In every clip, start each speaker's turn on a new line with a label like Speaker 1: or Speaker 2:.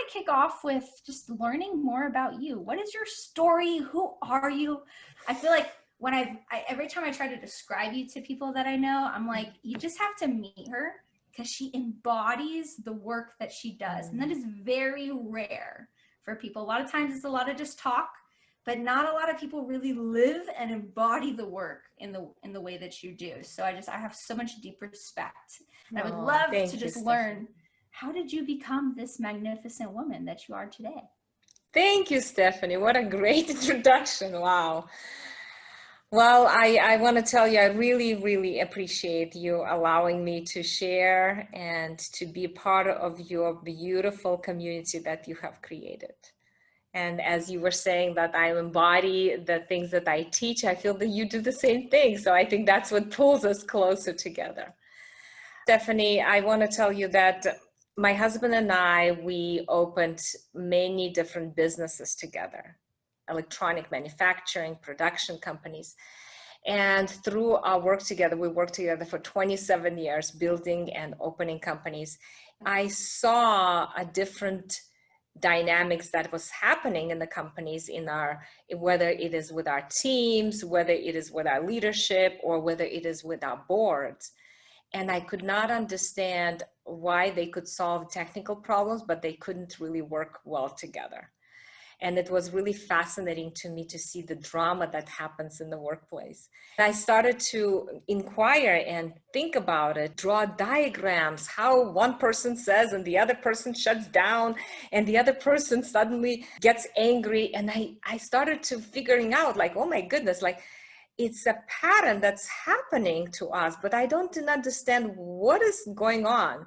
Speaker 1: want to kick off with just learning more about you. What is your story? Who are you? I feel like when every time I try to describe you to people that I know, I'm like, you just have to meet her because she embodies the work that she does. And that is very rare for people. A lot of times it's a lot of just talk, but not a lot of people really live and embody the work in the way that you do. So I have so much deep respect. And I would love to just learn, how did you become this magnificent woman that you are today?
Speaker 2: Thank you, Stephanie. What a great introduction. Wow. Well, I want to tell you, I really, really appreciate you allowing me to share and to be part of your beautiful community that you have created. And as you were saying that I embody the things that I teach, I feel that you do the same thing. So I think that's what pulls us closer together. Stephanie, I want to tell you that my husband and I, we opened many different businesses together, electronic manufacturing, production companies. And through our work together, we worked together for 27 years, building and opening companies. I saw a different dynamics that was happening in the companies, whether it is with our teams, whether it is with our leadership, or whether it is with our boards. And I could not understand why they could solve technical problems, but they couldn't really work well together. And it was really fascinating to me to see the drama that happens in the workplace. I started to inquire and think about it, draw diagrams, how one person says and the other person shuts down and the other person suddenly gets angry. And I started to figuring out like, oh my goodness, like it's a pattern that's happening to us, but I didn't understand what is going on.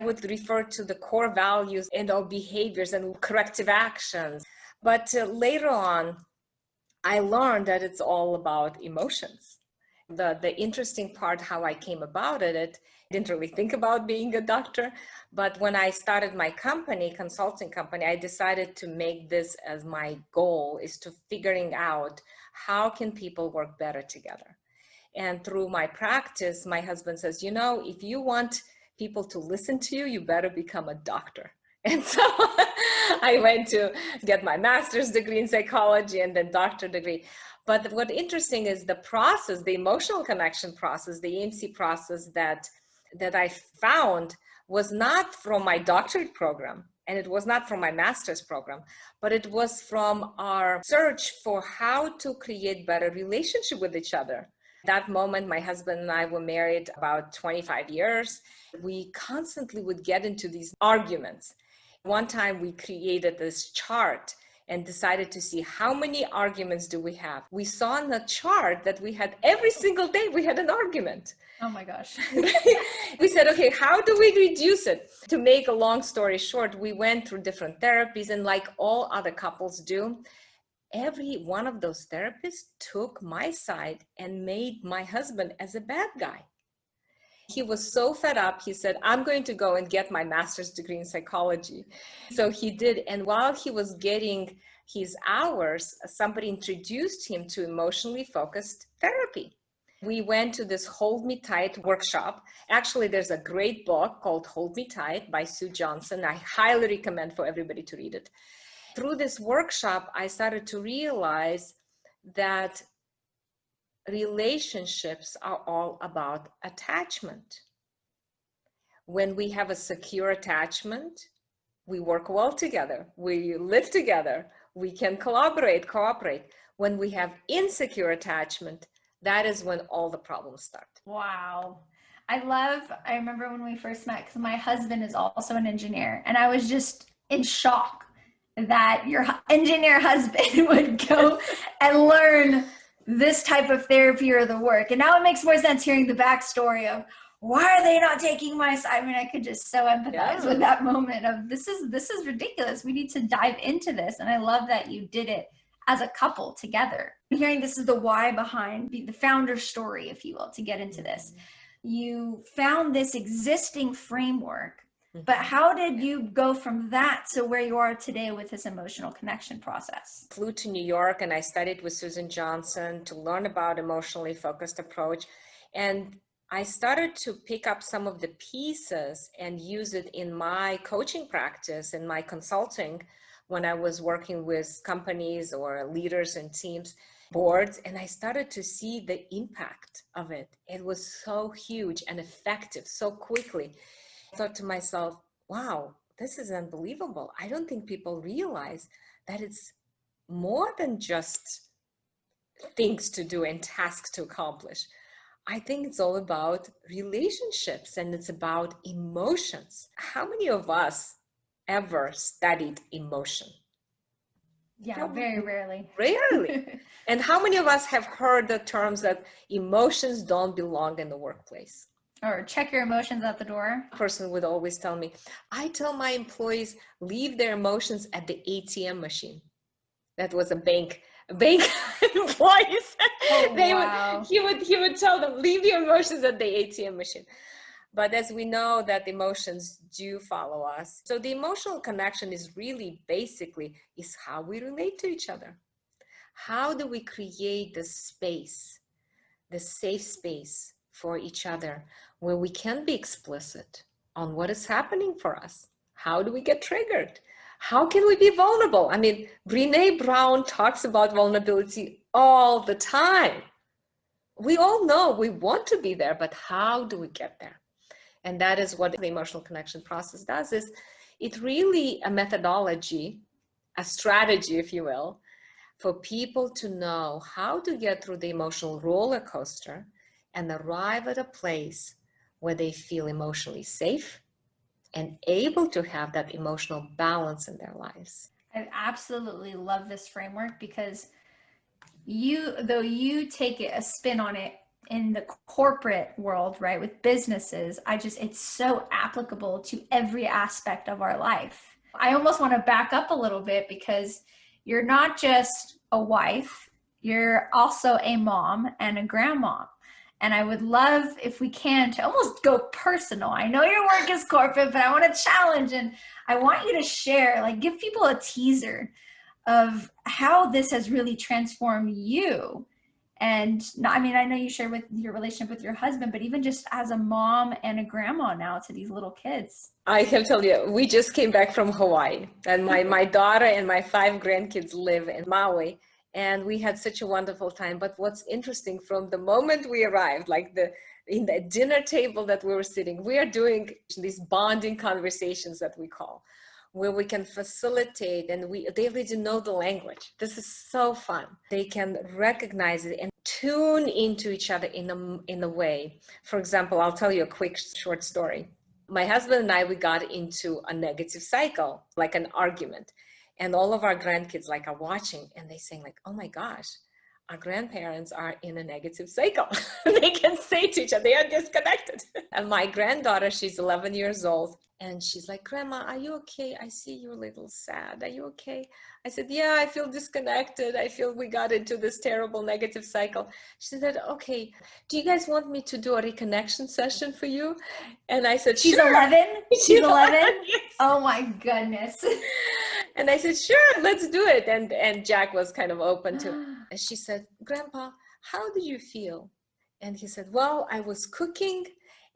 Speaker 2: I would refer to the core values and our behaviors and corrective actions. But later on, I learned that it's all about emotions. The interesting part, how I came about it, I didn't really think about being a doctor, but when I started my company, consulting company, I decided to make this as my goal, is to figuring out how can people work better together. And through my practice, my husband says, you know, if you want people to listen to you, you better become a doctor. And so I went to get my master's degree in psychology and then doctorate degree. But what's interesting is the process, the emotional connection process, the EmC process that I found was not from my doctorate program, and it was not from my master's program, but it was from our search for how to create better relationship with each other. That moment, my husband and I were married about 25 years. We constantly would get into these arguments. One time we created this chart and decided to see how many arguments do we have. We saw on the chart that we had every single day we had an argument.
Speaker 1: Oh my gosh.
Speaker 2: We said, okay, how do we reduce it? To make a long story short, we went through different therapies, and like all other couples do, every one of those therapists took my side and made my husband as a bad guy. He was so fed up, he said, I'm going to go and get my master's degree in psychology. So he did. And while he was getting his hours, somebody introduced him to emotionally focused therapy. We went to this Hold Me Tight workshop. Actually, there's a great book called Hold Me Tight by Sue Johnson. I highly recommend for everybody to read it. Through this workshop, I started to realize that relationships are all about attachment. When we have a secure attachment, we work well together, we live together, we can collaborate, cooperate. When we have insecure attachment, that is when all the problems start.
Speaker 1: Wow. I remember when we first met, because my husband is also an engineer, and I was just in shock that your engineer husband would go and learn this type of therapy or the work. And now it makes more sense hearing the backstory of why are they not taking my side? I mean, I could just so empathize with that moment of this is ridiculous. We need to dive into this. And I love that you did it as a couple together. Hearing this is the why behind the founder story, if you will, to get into this. You found this existing framework, but how did you go from that to where you are today with this emotional connection process?
Speaker 2: Flew to New York and I studied with Susan Johnson to learn about emotionally focused approach. And I started to pick up some of the pieces and use it in my coaching practice and my consulting when I was working with companies or leaders and teams, boards, and I started to see the impact of it. It was so huge and effective so quickly. I thought to myself, wow, this is unbelievable. I don't think people realize that it's more than just things to do and tasks to accomplish. I think it's all about relationships and it's about emotions. How many of us ever studied emotion?
Speaker 1: Yeah, very rarely.
Speaker 2: Rarely. And how many of us have heard the terms that emotions don't belong in the workplace?
Speaker 1: Or check your emotions at the door.
Speaker 2: A person would always tell me, I tell my employees, leave their emotions at the ATM machine. That was a bank employees.
Speaker 1: Oh, wow.
Speaker 2: He would tell them, leave your emotions at the ATM machine. But as we know that emotions do follow us. So the emotional connection is really basically is how we relate to each other. How do we create the space, the safe space for each other where we can be explicit on what is happening for us? How do we get triggered? How can we be vulnerable? I mean, Brené Brown talks about vulnerability all the time. We all know we want to be there, but how do we get there? And that is what the emotional connection process does, is it really a methodology, a strategy, if you will, for people to know how to get through the emotional roller coaster and arrive at a place where they feel emotionally safe and able to have that emotional balance in their lives.
Speaker 1: I absolutely love this framework because though you take it a spin on it in the corporate world, right, with businesses, it's so applicable to every aspect of our life. I almost want to back up a little bit because you're not just a wife, you're also a mom and a grandma. And I would love, if we can, to almost go personal. I know your work is corporate, but I want to challenge and I want you to share, like, give people a teaser of how this has really transformed you. And I mean, I know you share with your relationship with your husband, but even just as a mom and a grandma now to these little kids.
Speaker 2: I have told you, we just came back from Hawaii, and my daughter and my 5 grandkids live in Maui, and we had such a wonderful time. But what's interesting, from the moment we arrived, like in the dinner table that we were sitting, we are doing these bonding conversations that we call, where we can facilitate, and they already know the language. This is so fun. They can recognize it and tune into each other in a way. For example, I'll tell you a quick short story. My husband and I, we got into a negative cycle, like an argument. And all of our grandkids are watching and they saying like, oh my gosh, our grandparents are in a negative cycle. They can say to each other, they are disconnected. And my granddaughter, she's 11 years old. And she's like, Grandma, are you okay? I see you're a little sad. Are you okay? I said, yeah, I feel disconnected. I feel we got into this terrible negative cycle. She said, okay, do you guys want me to do a reconnection session for you? And I said,
Speaker 1: she's
Speaker 2: sure.
Speaker 1: 11? She's 11?
Speaker 2: Yes.
Speaker 1: Oh my goodness.
Speaker 2: And I said, sure, let's do it. And Jack was kind of open to it. And she said, Grandpa, how did you feel? And he said, well, I was cooking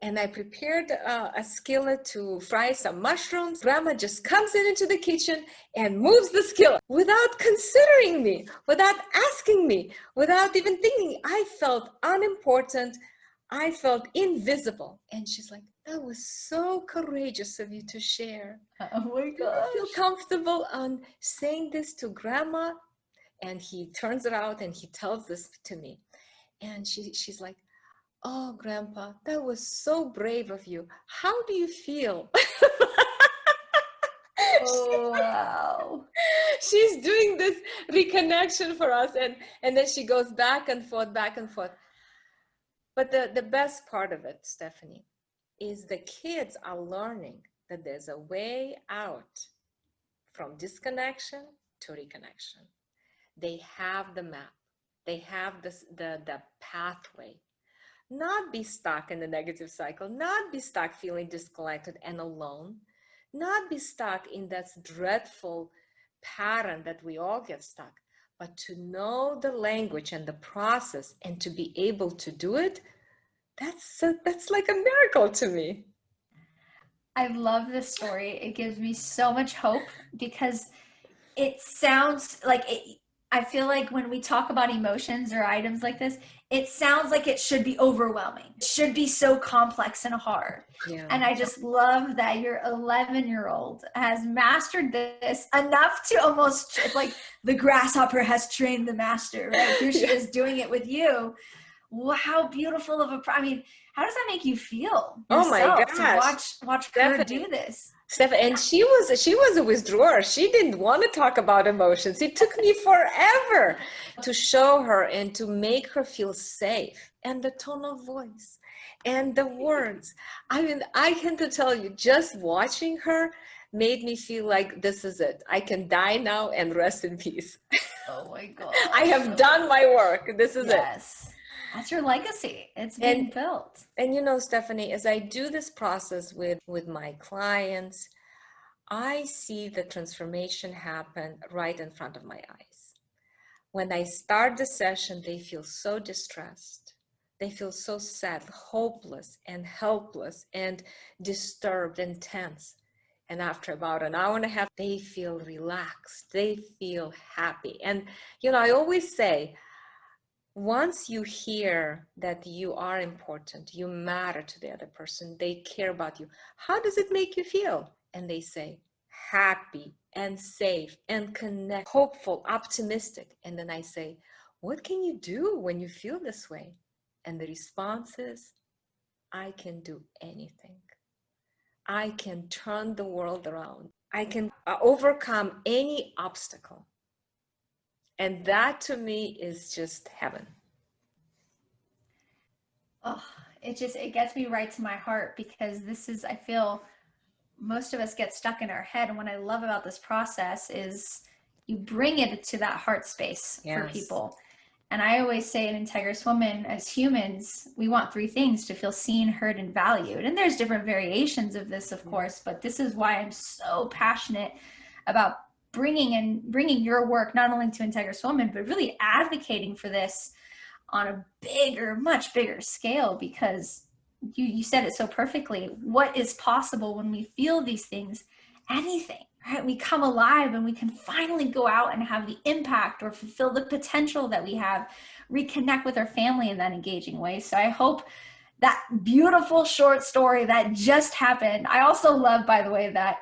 Speaker 2: and I prepared a skillet to fry some mushrooms. Grandma just comes into the kitchen and moves the skillet without considering me, without asking me, without even thinking. I felt unimportant. I felt invisible. And she's like, that was so courageous of you to share.
Speaker 1: Oh my gosh.
Speaker 2: I feel comfortable on saying this to Grandma. And he turns it out and he tells this to me. And she's like, oh, Grandpa, that was so brave of you. How do you feel?
Speaker 1: Oh, wow.
Speaker 2: She's doing this reconnection for us. And then she goes back and forth, back and forth. But the best part of it, Stephanie, is the kids are learning that there's a way out from disconnection to reconnection. They have the map. They have the pathway. Not be stuck in the negative cycle, not be stuck feeling disconnected and alone, not be stuck in that dreadful pattern that we all get stuck, but to know the language and the process and to be able to do it That's like a miracle to me.
Speaker 1: I love this story. It gives me so much hope because it sounds like it, I feel like when we talk about emotions or items like this, it sounds like it should be overwhelming. It should be so complex and hard.
Speaker 2: Yeah.
Speaker 1: And I just love that your 11-year-old has mastered this enough to almost, it's like the grasshopper has trained the master, right? Here she is doing it with you. Wow, how beautiful of a, I mean, how does that make you feel
Speaker 2: Oh my
Speaker 1: yourself to
Speaker 2: gosh.
Speaker 1: watch her
Speaker 2: Stephanie,
Speaker 1: do this?
Speaker 2: And she was a withdrawer. She didn't want to talk about emotions. It took me forever to show her and to make her feel safe, and the tone of voice and the words. I mean, I can to tell you, just watching her made me feel like this is it. I can die now and rest in peace.
Speaker 1: Oh my gosh.
Speaker 2: I have done my work. This is it.
Speaker 1: Yes. That's your legacy. It's being built.
Speaker 2: And you know, Stephanie, as I do this process with my clients, I see the transformation happen right in front of my eyes. When I start the session, they feel so distressed. They feel so sad, hopeless and helpless and disturbed and tense. And after about an hour and a half, they feel relaxed. They feel happy. And, you know, I always say, once you hear that you are important, you matter to the other person, they care about you, how does it make you feel? And they say, happy and safe and connect, hopeful, optimistic. And then I say, what can you do when you feel this way? And the response is, I can do anything. I can turn the world around. I can overcome any obstacle. And that to me is just heaven.
Speaker 1: Oh, it gets me right to my heart because this is, I feel most of us get stuck in our head. And what I love about this process is you bring it to that heart space for
Speaker 2: Yes.
Speaker 1: people. And I always say in Integrous Women, as humans, we want three things: to feel seen, heard, and valued. And there's different variations of this, of course, but this is why I'm so passionate about bringing your work, not only to Integrous Women, but really advocating for this on a bigger, much bigger scale, because you said it so perfectly. What is possible when we feel these things? Anything, right? We come alive and we can finally go out and have the impact or fulfill the potential that we have, reconnect with our family in that engaging way. So I hope that beautiful short story that just happened. I also love, by the way, that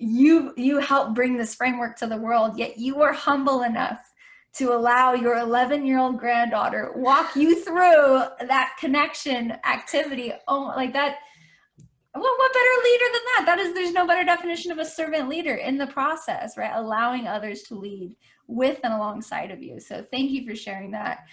Speaker 1: you helped bring this framework to the world, yet you were humble enough to allow your 11-year-old granddaughter walk you through that connection activity. Oh, like that. Well, what better leader than that? There's no better definition of a servant leader in the process, right? Allowing others to lead with and alongside of you. So thank you for sharing that.